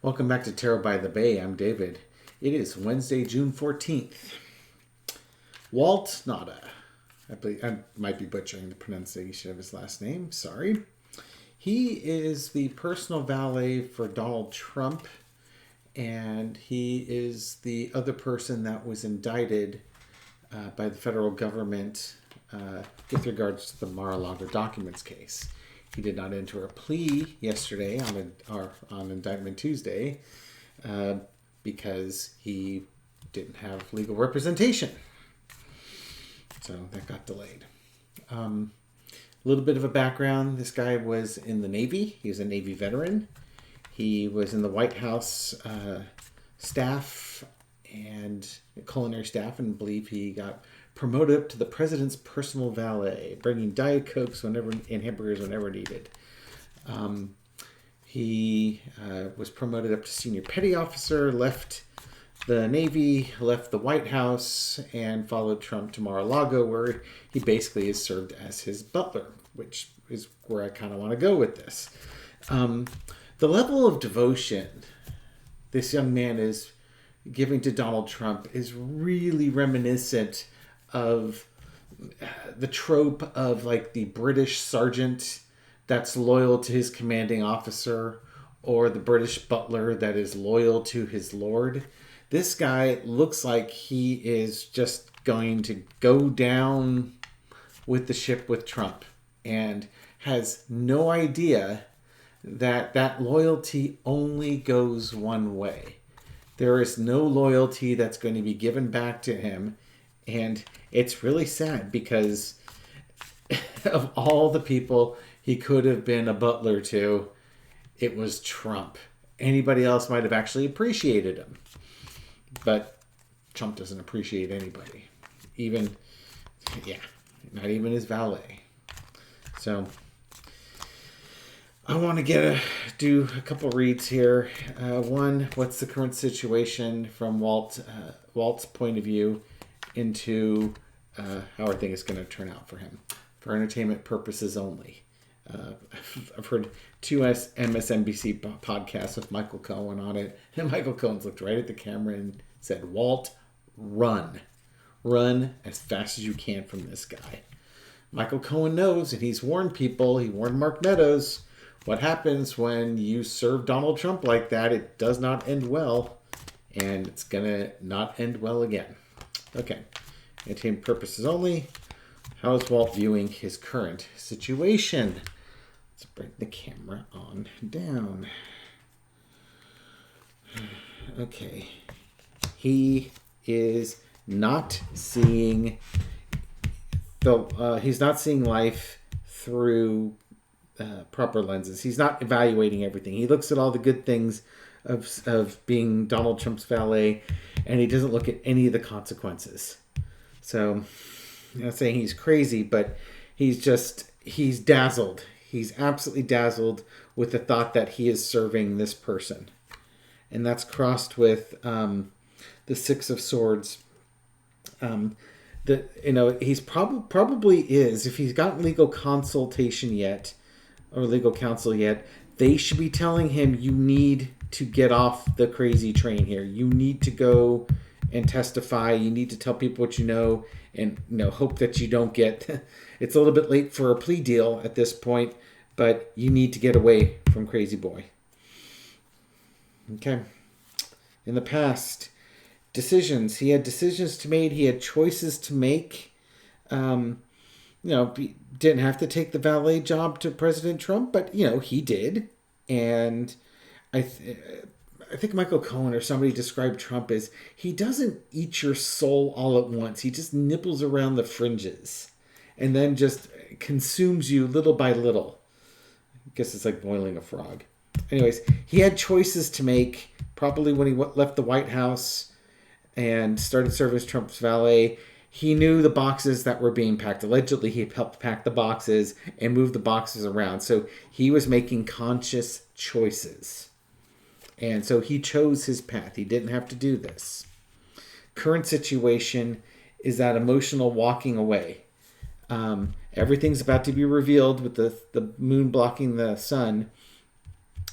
Welcome back to Tarot by the Bay. I'm David. It is Wednesday, June 14th. Walt Nauta. I might be butchering the pronunciation of his last name. Sorry. He is the personal valet for Donald Trump, and he is the other person that was indicted by the federal government with regards to the Mar-a-Lago documents case. He did not enter a plea yesterday on Indictment Tuesday because he didn't have legal representation. So that got delayed. A little bit of a background. This guy was in the Navy. He was a Navy veteran. He was in the White House staff and culinary staff, and I believe he got promoted up to the president's personal valet, bringing Diet Cokes and hamburgers whenever needed. He was promoted up to senior petty officer, left the Navy, left the White House, and followed Trump to Mar-a-Lago, where he basically is served as his butler, which is where I kind of want to go with this. The level of devotion this young man is giving to Donald Trump is really reminiscent of the trope of like the British sergeant that's loyal to his commanding officer, or the British butler that is loyal to his lord. This guy looks like he is just going to go down with the ship with Trump and has no idea that that loyalty only goes one way. There is no loyalty that's going to be given back to him. And it's really sad because of all the people he could have been a butler to, it was Trump. Anybody else might have actually appreciated him. But Trump doesn't appreciate anybody. Not even his valet. So I want to do a couple reads here. One, what's the current situation from Walt's point of view into how I think it's going to turn out for him. For entertainment purposes only. I've heard two MSNBC podcasts with Michael Cohen on it. And Michael Cohen's looked right at the camera and said, "Walt, run. Run as fast as you can from this guy." Michael Cohen knows, and he's warned people. He warned Mark Meadows. What happens when you serve Donald Trump like that? It does not end well. And it's going to not end well again. Okay. Entertainment purposes only. How is Walt viewing his current situation? Let's bring the camera on down. Okay. He is not seeing he's not seeing life through proper lenses. He's not evaluating everything. He looks at all the good things of being Donald Trump's valet, and he doesn't look at any of the consequences. So I'm not saying he's crazy, but he's dazzled. He's absolutely dazzled with the thought that he is serving this person. And that's crossed with the Six of Swords. He's probably is, if he's got legal consultation yet, or legal counsel yet, they should be telling him, you need to get off the crazy train here. You need to go and testify. You need to tell people what you know, and hope that you don't get it's a little bit late for a plea deal at this point, but you need to get away from Crazy Boy. Okay. In the past, decisions. He had decisions to make. He had choices to make. Didn't have to take the valet job to President Trump, but he did. And I think Michael Cohen or somebody described Trump as, he doesn't eat your soul all at once. He just nibbles around the fringes and then just consumes you little by little. I guess it's like boiling a frog. Anyways, he had choices to make probably when he left the White House and started serving as Trump's valet. He knew the boxes that were being packed. Allegedly, he helped pack the boxes and move the boxes around. So he was making conscious choices. And so he chose his path. He didn't have to do this. Current situation is that emotional walking away. Everything's about to be revealed with the moon blocking the sun.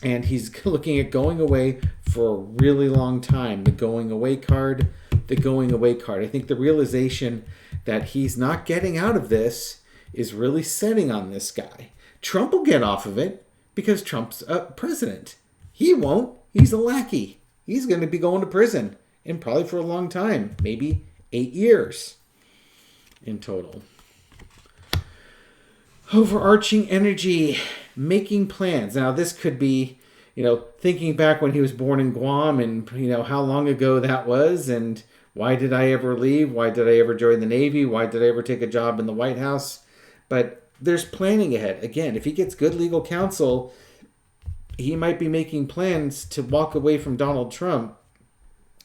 And he's looking at going away for a really long time. The going away card. I think the realization that he's not getting out of this is really setting on this guy. Trump will get off of it because Trump's president. He won't. He's a lackey. He's going to be going to prison, and probably for a long time, maybe 8 years in total. Overarching energy, making plans. Now, this could be, thinking back when he was born in Guam and, how long ago that was, and why did I ever leave? Why did I ever join the Navy? Why did I ever take a job in the White House? But there's planning ahead. Again, if he gets good legal counsel, he might be making plans to walk away from Donald Trump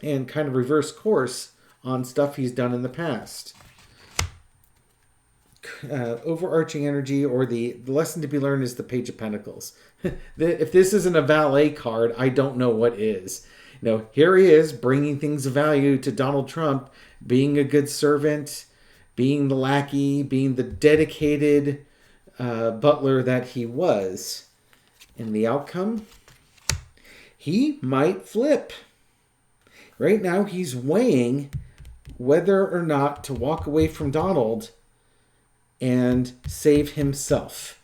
and kind of reverse course on stuff he's done in the past. Overarching energy, or the lesson to be learned, is the Page of Pentacles. If this isn't a valet card, I don't know what is. Here he is bringing things of value to Donald Trump, being a good servant, being the lackey, being the dedicated butler that he was. And the outcome? He might flip. Right now, he's weighing whether or not to walk away from Donald and save himself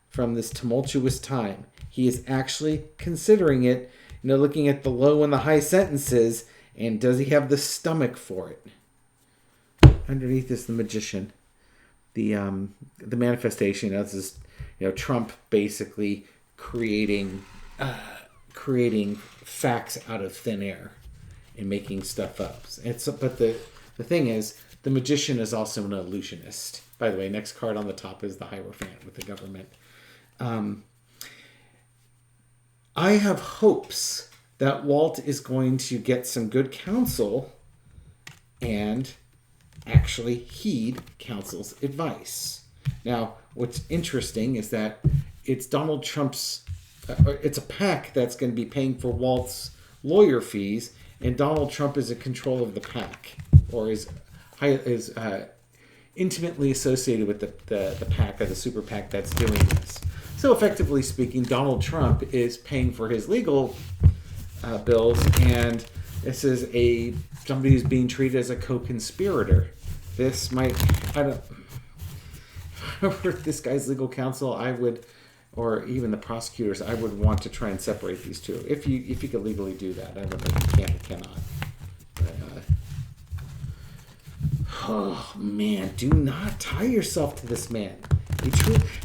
from this tumultuous time. He is actually considering it, looking at the low and the high sentences, and does he have the stomach for it? Underneath is the Magician. The manifestation. This is, Trump basically creating facts out of thin air and making stuff up. But the thing is, the Magician is also an illusionist. By the way, next card on the top is the Hierophant with the government. I have hopes that Walt is going to get some good counsel and actually heed counsel's advice. Now, what's interesting is that it's Donald Trump's, it's a PAC that's going to be paying for Walt's lawyer fees, and Donald Trump is in control of the PAC, or is intimately associated with the PAC, or the super PAC that's doing this. So effectively speaking, Donald Trump is paying for his legal bills, and this is somebody who's being treated as a co-conspirator. This might, if I were this guy's legal counsel, I would, or even the prosecutors, I would want to try and separate these two. If you could legally do that. I don't know if you can or cannot. But, oh man, do not tie yourself to this man.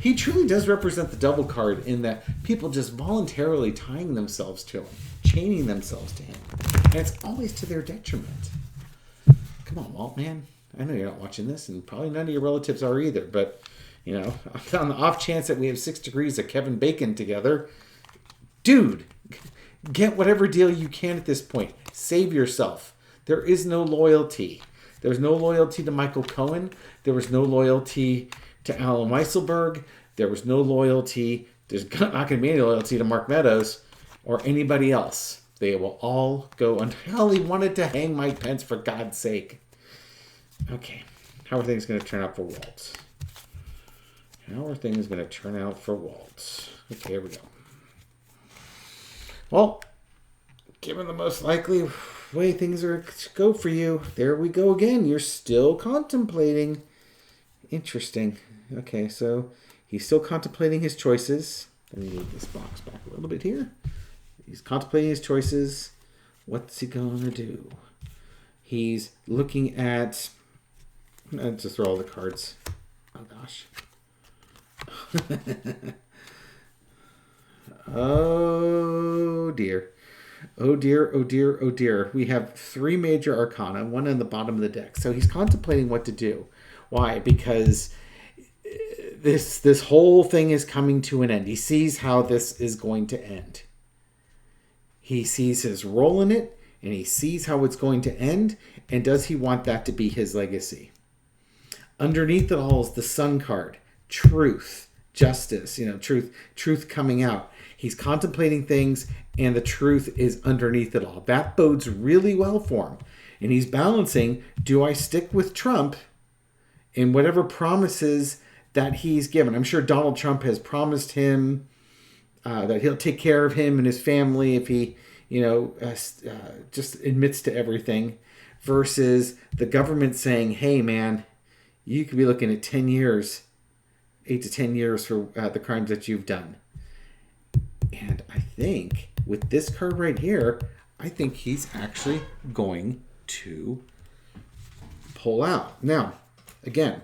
He truly does represent the double card in that people just voluntarily tying themselves to him, chaining themselves to him. And it's always to their detriment. Come on, Walt, man. I know you're not watching this, and probably none of your relatives are either, but, on the off chance that we have 6 degrees of Kevin Bacon together, dude, get whatever deal you can at this point. Save yourself. There is no loyalty. There's no loyalty to Michael Cohen. There was no loyalty to Alan Weisselberg. There was no loyalty. There's not going to be any loyalty to Mark Meadows or anybody else. They will all go until hell. He wanted to hang Mike Pence, for God's sake. Okay. How are things going to turn out for Walt? Okay, here we go. Well, given the most likely way things are to go for you, there we go again. You're still contemplating. Interesting. Okay, so he's still contemplating his choices. Let me move this box back a little bit here. He's contemplating his choices. What's he going to do? He's looking at... Let's just throw all the cards. Oh, gosh. Oh, dear. Oh, dear, oh, dear, oh, dear. We have 3 major arcana, one on the bottom of the deck. So he's contemplating what to do. Why? Because this whole thing is coming to an end. He sees how this is going to end. He sees his role in it, and he sees how it's going to end, and does he want that to be his legacy? Underneath it all is the Sun card. Truth, justice, truth coming out. He's contemplating things, and the truth is underneath it all. That bodes really well for him. And he's balancing, do I stick with Trump in whatever promises that he's given? I'm sure Donald Trump has promised him that he'll take care of him and his family if he, just admits to everything, versus the government saying, hey, man, you could be looking at 10 years, 8 to 10 years for the crimes that you've done. And I think with this card right here, I think he's actually going to pull out. Now, again,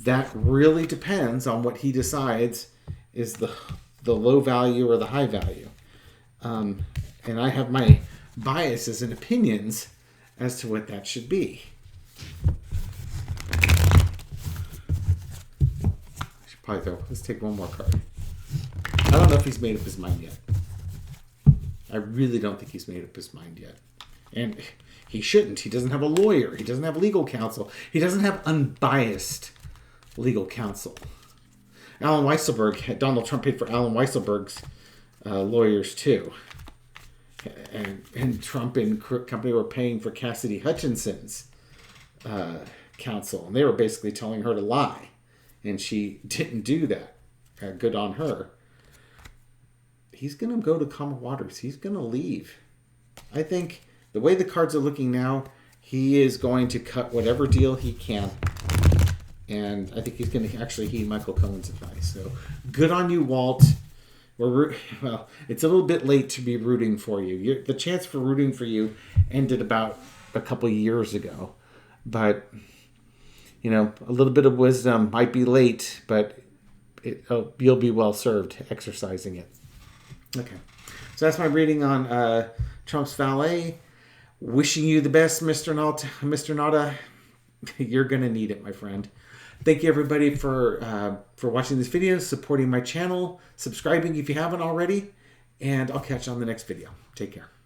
that really depends on what he decides is the low value or the high value. And I have my biases and opinions as to what that should be. I should probably go. Let's take one more card. I don't know if he's made up his mind yet. I really don't think he's made up his mind yet. And he shouldn't. He doesn't have a lawyer. He doesn't have legal counsel. He doesn't have unbiased legal counsel. Alan Weisselberg, Donald Trump paid for Alan Weisselberg's lawyers too. And Trump and company were paying for Cassidy Hutchinson's counsel. And they were basically telling her to lie. And she didn't do that. Good on her. He's going to go to calmer waters. He's going to leave. I think the way the cards are looking now, he is going to cut whatever deal he can. And I think he's going to actually heed Michael Cohen's advice. So good on you, Walt. Well, it's a little bit late to be rooting for you. The chance for rooting for you ended about a couple of years ago. But, a little bit of wisdom might be late, but you'll be well served exercising it. Okay. So that's my reading on Trump's valet. Wishing you the best, Mr. Nauta. You're going to need it, my friend. Thank you, everybody, for watching this video, supporting my channel, subscribing if you haven't already, and I'll catch you on the next video. Take care.